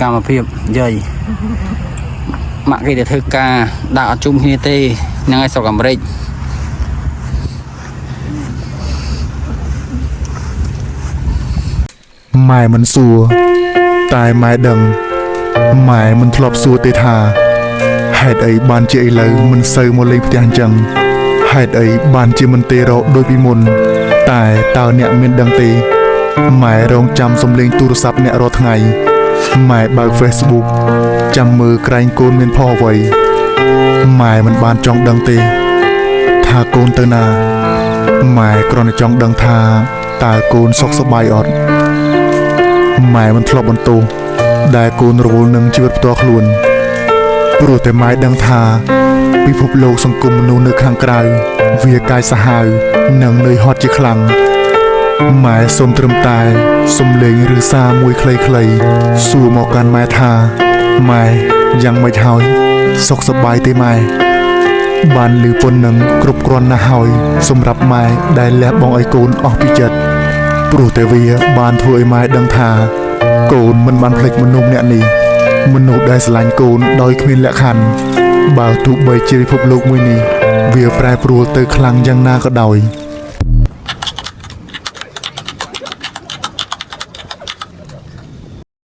កម្មភាពយាយម៉ាក់គេទៅធ្វើការដាក់អត់ជុំគ្នាទេហ្នឹងឯងស្រុកអាមេរិកម៉ែមិនសួរតែម៉ែដឹងម៉ែមិនធ្លាប់សួរទេថាហេតុអីបានជាឥឡូវមិនសូវមកលេងផ្ទះអញ្ចឹងហេតុអីបានជាមិនទេរកដូចពីមុនតែតើអ្នកមានដឹងទេម៉ែរងចាំសំឡេងទូរស័ព្ទអ្នករាល់ថ្ងៃម៉ែបើក Facebook ចាំមើលក្រែងកូនមានផលអ្វីម៉ែមិនបានចង់ដឹងទេថាកូនទៅណាម៉ែគ្រាន់តែចង់ដឹងថាតើកូនសុខសប្បាយអត់ម៉ែមិនធ្លាប់បន្ទោសដែលកូនរវល់នឹងជីវិតផ្ទាល់ខ្លួនព្រោះតែម៉ែដឹងថាពិភពលោកសង្គមមនុស្សនៅខាងក្រៅវាកាយសាហាវនិងនឿយហត់ជាខ្លាំងម៉ែសូមត្រឹមតែសំលេងឬសារមួយខ្លីៗសួរមកកាន់ម៉ែថាម៉ែយ៉ាងម៉េចហើយសុខសប្បាយទេម៉ែបានឮប៉ុណ្ណឹងគ្រប់គ្រាន់ណាស់ហើយសម្រាប់ម៉ែដែលលះបង់ឲ្យកូនអស់ពីចិត្តព្រោះតែវាបានធ្វើឲ្យម៉ែដឹងថាកូនមិនបានភ្លេចមនុស្សអ្នកនេះមនុស្សដែលស្រឡាញ់កូនដោយគ្មានលក្ខខណ្ឌបើទោះបីជាពិភពលោកមួយនេះវាប្រែប្រួលទៅខ្លាំងយ៉ាងណាក៏ដោយ